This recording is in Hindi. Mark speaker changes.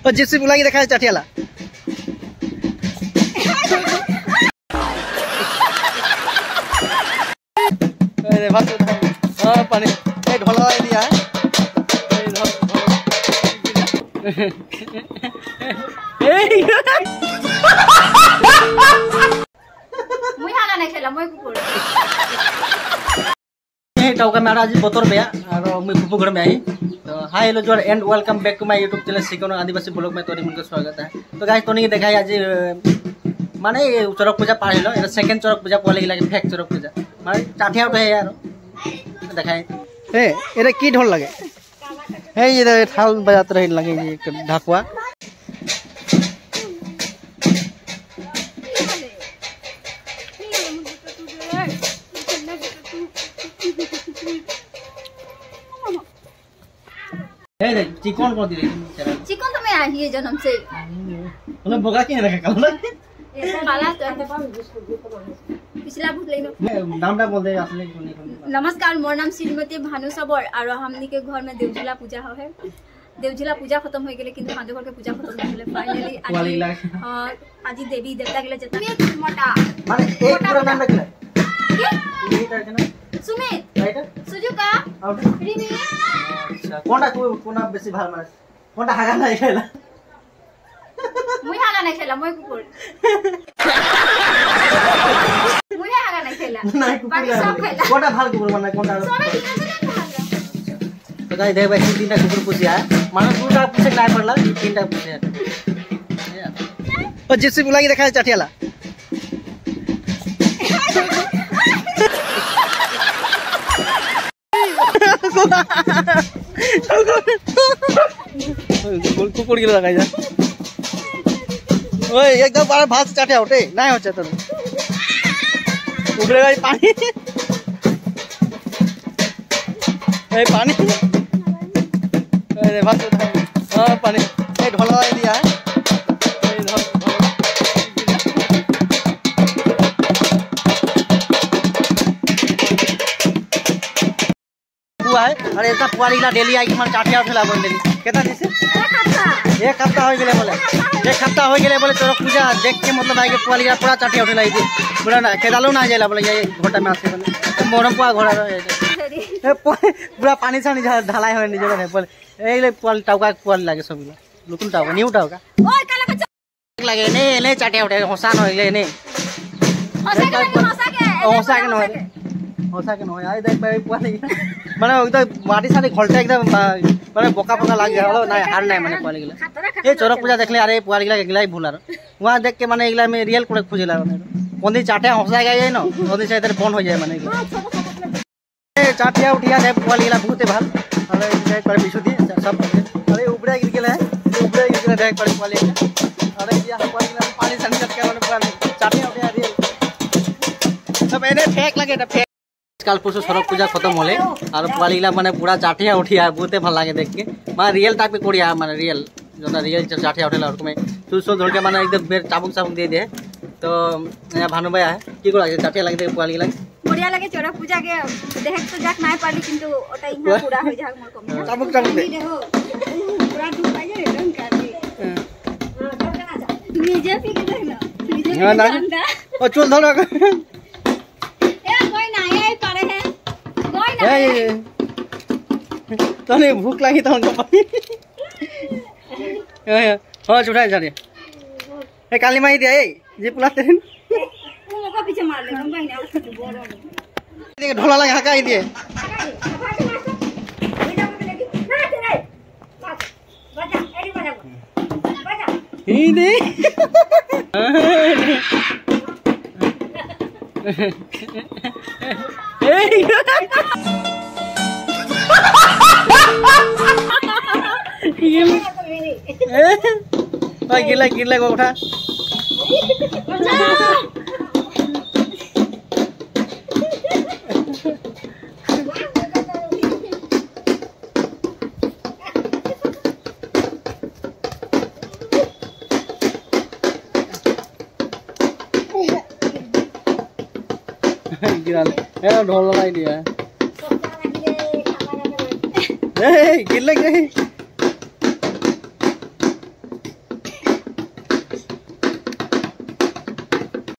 Speaker 1: और जिप्सी बुला के देखा है चाटियाला पानी ढोला दिया है टाउका में आज बतर में और मुई फुफुगढ़ में आई तो हाय हेलो जोर and welcome back to my YouTube channel सिकोनो आदिवासी ब्लॉग में तोरी मुनके स्वागत है। तो गाइस तोनी देखाई आज माने चरक पूजा पार हेलो एटा सेकंड चरक पूजा पले लागे फेक चरक पूजा माने चाटिया उठे यार देखाई ए एटा की ढोल लगे हे ये थाल बजात रहे लगे ये ढाकुआ चिकन कर दिले
Speaker 2: चिकन तो मैं आई है जन्म से
Speaker 1: मतलब बोगा के रखा कल
Speaker 2: ये काला पिछला भूत ले लो
Speaker 1: नाम बोल दे असली
Speaker 2: नमस्कार मोर नाम श्रीमती भानु सबर और हमनी के घर में देवझूला पूजा है। देवझूला पूजा खत्म हो गेले किंतु हां घर के पूजा खत्म हो गेले फाइनली आज देवी देवता के जतने मोटा
Speaker 1: माने एक पूरा नाम रखले ये करके ना
Speaker 2: सुमित
Speaker 1: राइट
Speaker 2: सुजुका रिमी
Speaker 1: अच्छा कोना बेसी भाल मारे कोना हागा नाही खेला
Speaker 2: मुई हागा नाही खेला मुई कुकुर मुई हागा नाही खेला
Speaker 1: नाही कुकुर
Speaker 2: बाकी सब खेला
Speaker 1: कोना भाल कुकुर माने कोना तो गाइस देख भाई तीनटा कुकुर पूछिया माने दूटा पूछे नाही पड़ला तीनटा पूछे और जिप्सी बुला के देखा है चाटियाला कुकुर गिरा लगा जा ओए एकदम बार भात चाटिया उठे नहीं होचे तो उगरे गई पानी ए पानी ए भात हां पानी ए ढोला दिया है अरे ऐसा पुआलीला डेली आई मन चाटिया उठला बोल देली केता जैसे एक हफ्ता हो गेले बोले एक हफ्ता हो गेले बोले तोर पूजा देख के मतलब आई के पुआलीला पूरा चाटिया उठला आई पूरा ना केदालो ना जाइला बोले ये घोटा में आसे बोले मोरम पुआ घोड़ा रहे पूरा पानी सानी ढालाई होय निजो रे बोले एले पुआल टाउका पुआल लागे सब लुकुन टाउका न्यू टाउका
Speaker 2: ओए काला का
Speaker 1: लागे ने चाटिया उठे हसान होइले ने हसा के न आई देख भाई पुआली माने एकदम माटी साटी घोलटे एकदम माने बोका बोका लाग गया ना हार नहीं माने पुआली गिला ए चरक पूजा देखले अरे पुआली गिला गिला ही भूला वहां देख के माने गिला में रियल कोड़े खोजिला माने ओंदी चाटे हंसा गया न ओंदी से इधर बंद हो जाए माने ए चाटिया उठिया दे पुआली गिला बहुते भाल अरे देख पर बिसुदी सब अरे उबड़ा गिर गेला देख पर पुआली अरे ये पुआली गिला पानी सन के माने पूरा चाटिया उठिया रियल सब एने फेक लगे ना काल परसों सरक पूजा खत्म होले और पुआलीला माने पूरा चाटिया उठिया बहुते भल लागे देख के माने रियल टाइप के कोड़िया माने रियल जोना रियल चाटिया उठेला और में सुसो धर के माने एकदम बेर चाबुक चाबुक दे दे तो यहाँ भानु भाई है की को लागे चाटिया लागे पुआलीला
Speaker 2: बढ़िया लागे चरक पूजा के देख तो जाक नाही पाली किंतु ओटा इहा पूरा हो जाक मोर कम
Speaker 1: चाबुक चाबुक दे
Speaker 2: देखो पूरा डूब पाए रे रंग कर दे नीचे पी के देख ना ना
Speaker 1: ओ चल धर तने भूख लगी तो उनको हाँ छुटाए जा रही काली माई दिया जी पुलाते
Speaker 2: पीछे मार ले
Speaker 1: ढोला लगे हका दिए गिरला गिरला को उठा ढोल लाई दिया गिरले